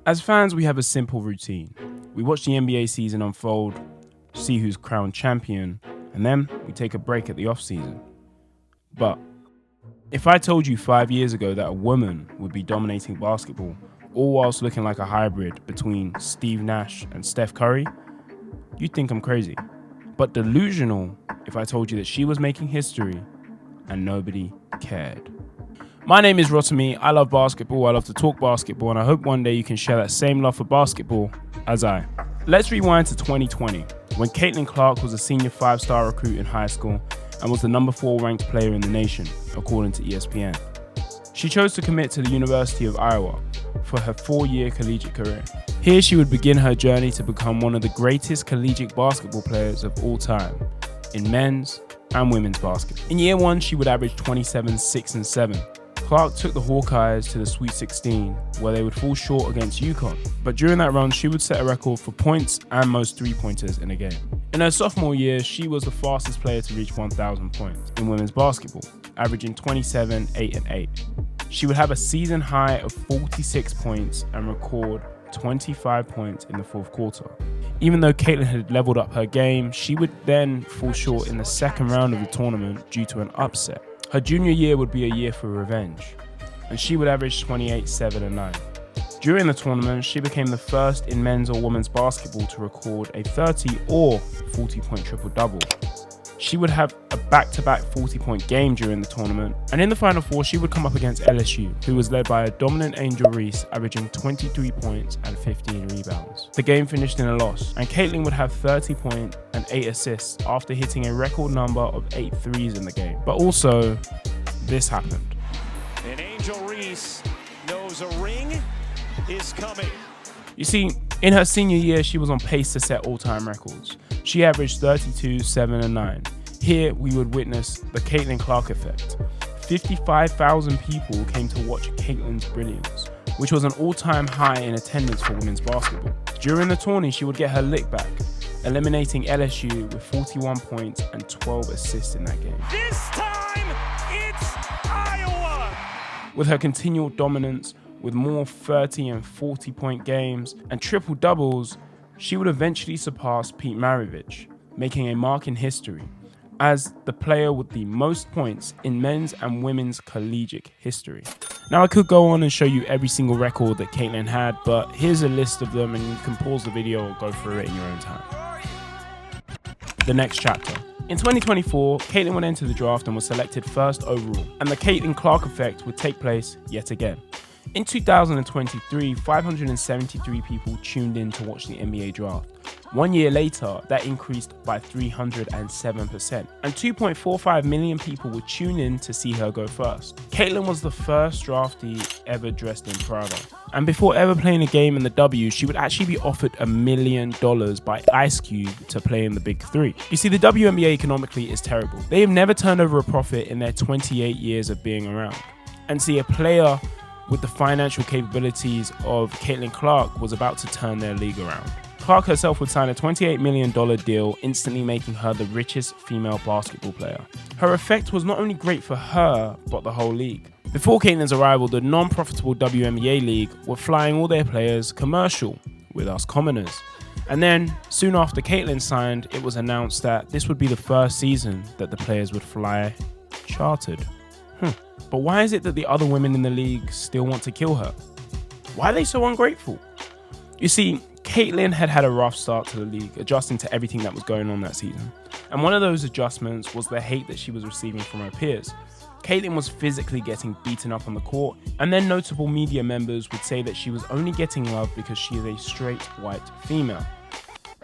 As fans, we have a simple routine. We watch the NBA season unfold, see who's crowned champion, and then we take a break at the off-season. But if I told you 5 years ago that a woman would be dominating basketball, all whilst looking like a hybrid between Steve Nash and Steph Curry, you'd think I'm crazy. But delusional if I told you that she was making history and nobody cared. My name is Rotimi. I love basketball, I love to talk basketball, and I hope one day you can share that same love for basketball as I. Let's rewind to 2020, when Caitlin Clark was a senior 5-star recruit in high school and was the number 4 ranked player in the nation, according to ESPN. She chose to commit to the University of Iowa for her 4-year collegiate career. Here she would begin her journey to become one of the greatest collegiate basketball players of all time in men's and women's basketball. In year 1, she would average 27, 6, and 7. Clark took the Hawkeyes to the Sweet 16, where they would fall short against UConn. But during that run, she would set a record for points and most three-pointers in a game. In her sophomore year, she was the fastest player to reach 1,000 points in women's basketball, averaging 27, 8, and 8. She would have a season high of 46 points and record 25 points in the fourth quarter. Even though Caitlin had leveled up her game, she would then fall short in the second round of the tournament due to an upset. Her junior year would be a year for revenge, and she would average 28, 7, and 9. During the tournament, she became the first in men's or women's basketball to record a 30 or 40-point triple-double. She would have a back-to-back 40-point game during the tournament, and in the Final Four, she would come up against LSU, who was led by a dominant Angel Reese, averaging 23 points and 15 rebounds. The game finished in a loss, and Caitlin would have 30 points and 8 assists after hitting a record number of 8 threes in the game. But also, this happened. And Angel Reese knows a ring is coming. You see, in her senior year, she was on pace to set all-time records. She averaged 32, 7, and 9. Here, we would witness the Caitlin Clark effect. 55,000 people came to watch Caitlin's brilliance, which was an all-time high in attendance for women's basketball. During the tourney, she would get her lick back, eliminating LSU with 41 points and 12 assists in that game. This time, it's Iowa! With her continual dominance, with more 30 and 40-point games and triple-doubles, she would eventually surpass Pete Maravich, making a mark in history as the player with the most points in men's and women's collegiate history. Now, I could go on and show you every single record that Caitlin had, but here's a list of them, and you can pause the video or go through it in your own time. The next chapter. In 2024, Caitlin would enter the draft and was selected first overall, and the Caitlin Clark effect would take place yet again. In 2023, 573 people tuned in to watch the NBA draft. 1 year later, that increased by 307%, and 2.45 million people would tune in to see her go first. Caitlin was the first draftee ever dressed in Prada, and before ever playing a game in the W, she would actually be offered $1 million by Ice Cube to play in the Big Three. You see, the WNBA economically is terrible. They have never turned over a profit in their 28 years of being around. And see, a player with the financial capabilities of Caitlin Clark was about to turn their league around. Clark herself would sign a $28 million deal, instantly making her the richest female basketball player. Her effect was not only great for her, but the whole league. Before Caitlin's arrival, the non-profitable WNBA league were flying all their players commercial with us commoners. And then, soon after Caitlin signed, it was announced that this would be the first season that the players would fly chartered. But why is it that the other women in the league still want to kill her? Why are they so ungrateful? You see, Caitlin had had a rough start to the league, adjusting to everything that was going on that season. And one of those adjustments was the hate that she was receiving from her peers. Caitlin was physically getting beaten up on the court, and then notable media members would say that she was only getting love because she is a straight white female.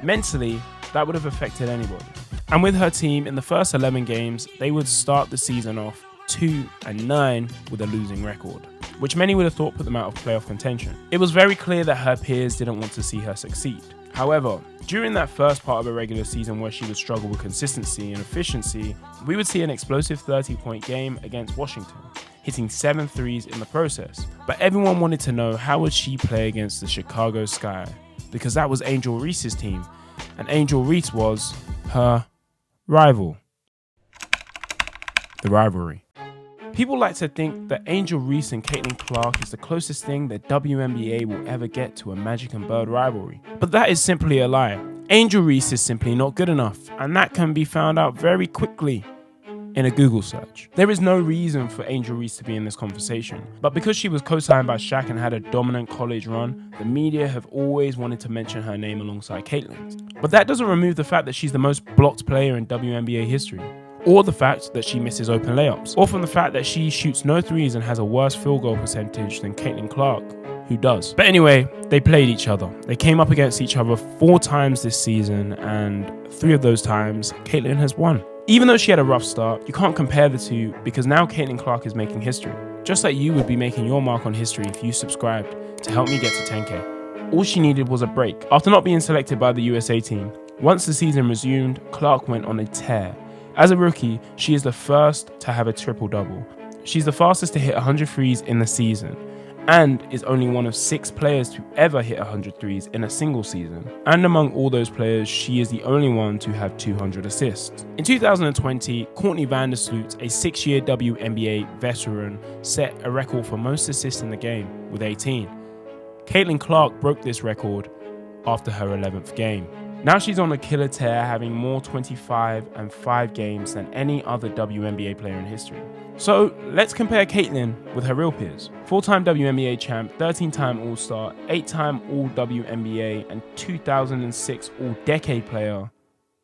Mentally, that would have affected anybody. And with her team, in the first 11 games, they would start the season off 2-9 with a losing record, which many would have thought put them out of playoff contention. It was very clear that her peers didn't want to see her succeed. However, during that first part of a regular season where she would struggle with consistency and efficiency, we would see an explosive 30-point game against Washington, hitting 7 threes in the process. But everyone wanted to know, how would she play against the Chicago Sky? Because that was Angel Reese's team, and Angel Reese was her rival. The rivalry. People like to think that Angel Reese and Caitlin Clark is the closest thing that WNBA will ever get to a Magic and Bird rivalry. But that is simply a lie. Angel Reese is simply not good enough, and that can be found out very quickly in a Google search. There is no reason for Angel Reese to be in this conversation, but because she was co-signed by Shaq and had a dominant college run, the media have always wanted to mention her name alongside Caitlin's. But that doesn't remove the fact that she's the most blocked player in WNBA history, or the fact that she misses open layups, or from the fact that she shoots no threes and has a worse field goal percentage than Caitlin Clark, who does. But anyway, they played each other. They came up against each other 4 times this season, and 3 of those times, Caitlin has won. Even though she had a rough start, you can't compare the two because now Caitlin Clark is making history. Just like you would be making your mark on history if you subscribed to help me get to 10K. All she needed was a break. After not being selected by the USA team, once the season resumed, Clark went on a tear. As a rookie, she is the first to have a triple-double. She's the fastest to hit 100 threes in the season, and is only one of 6 players to ever hit 100 threes in a single season. And among all those players, she is the only one to have 200 assists. In 2020, Courtney Vandersloot, a 6-year WNBA veteran, set a record for most assists in the game with 18. Caitlin Clark broke this record after her 11th game. Now she's on a killer tear, having more 25 and 5 games than any other WNBA player in history. So let's compare Caitlin with her real peers. 4-time WNBA champ, 13-time All-Star, 8-time All-WNBA, and 2006 All-Decade player,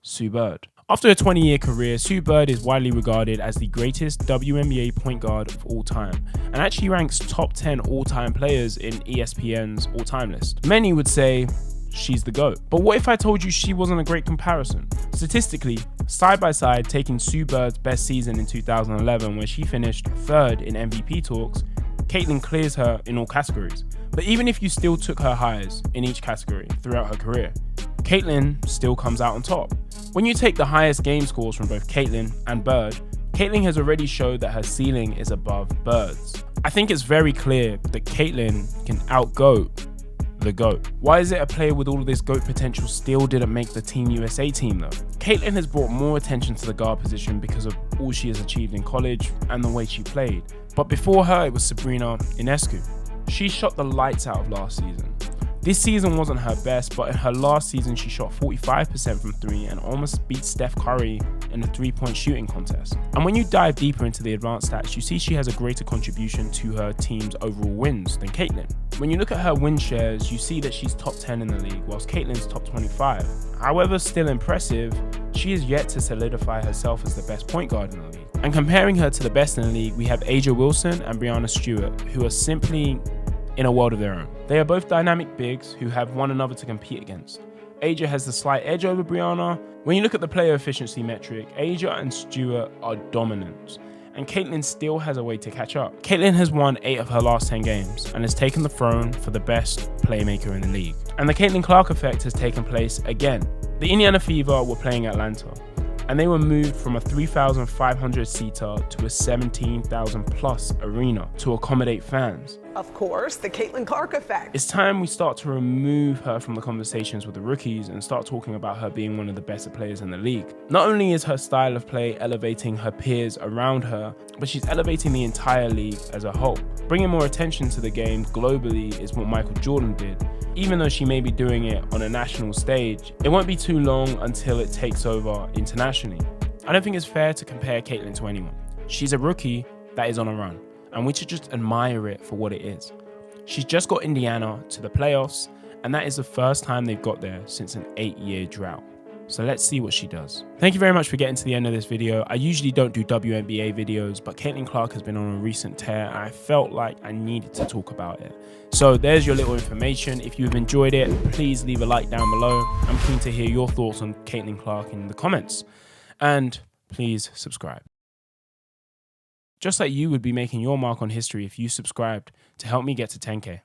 Sue Bird. After a 20-year career, Sue Bird is widely regarded as the greatest WNBA point guard of all time, and actually ranks top 10 all-time players in ESPN's all-time list. Many would say she's the GOAT. But what if I told you she wasn't a great comparison? Statistically, side by side, taking Sue Bird's best season in 2011 where she finished 3rd in MVP talks, Caitlin clears her in all categories. But even if you still took her highs in each category throughout her career, Caitlin still comes out on top. When you take the highest game scores from both Caitlin and Bird, Caitlin has already showed that her ceiling is above Bird's. I think it's very clear that Caitlin can out-GOAT the GOAT. Why is it a player with all of this GOAT potential still didn't make the Team USA team though? Caitlin has brought more attention to the guard position because of all she has achieved in college and the way she played. But before her, it was Sabrina Ionescu. She shot the lights out of last season. This season wasn't her best, but in her last season, she shot 45% from 3 and almost beat Steph Curry in the 3-point shooting contest. And when you dive deeper into the advanced stats, you see she has a greater contribution to her team's overall wins than Caitlin. When you look at her win shares, you see that she's top 10 in the league, whilst Caitlin's top 25. However still impressive, she is yet to solidify herself as the best point guard in the league. And comparing her to the best in the league, we have A'ja Wilson and Breanna Stewart, who are simply in a world of their own. They are both dynamic bigs who have one another to compete against. A'ja has the slight edge over Breanna. When you look at the player efficiency metric, A'ja and Stewart are dominant, and Caitlin still has a way to catch up. Caitlin has won 8 of her last 10 games and has taken the throne for the best playmaker in the league. And the Caitlin Clark effect has taken place again. The Indiana Fever were playing Atlanta, and they were moved from a 3,500 seater to a 17,000 plus arena to accommodate fans. Of course, the Caitlin Clark effect. It's time we start to remove her from the conversations with the rookies and start talking about her being one of the best players in the league. Not only is her style of play elevating her peers around her, but she's elevating the entire league as a whole. Bringing more attention to the game globally is what Michael Jordan did. Even though she may be doing it on a national stage, it won't be too long until it takes over internationally. I don't think it's fair to compare Caitlin to anyone. She's a rookie that is on a run, and we should just admire it for what it is. She's just got Indiana to the playoffs, and that is the first time they've got there since an 8-year drought. So let's see what she does. Thank you very much for getting to the end of this video. I usually don't do WNBA videos, but Caitlin Clark has been on a recent tear, and I felt like I needed to talk about it. So there's your little information. If you've enjoyed it, please leave a like down below. I'm keen to hear your thoughts on Caitlin Clark in the comments. And please subscribe. Just like you would be making your mark on history if you subscribed to help me get to 10K.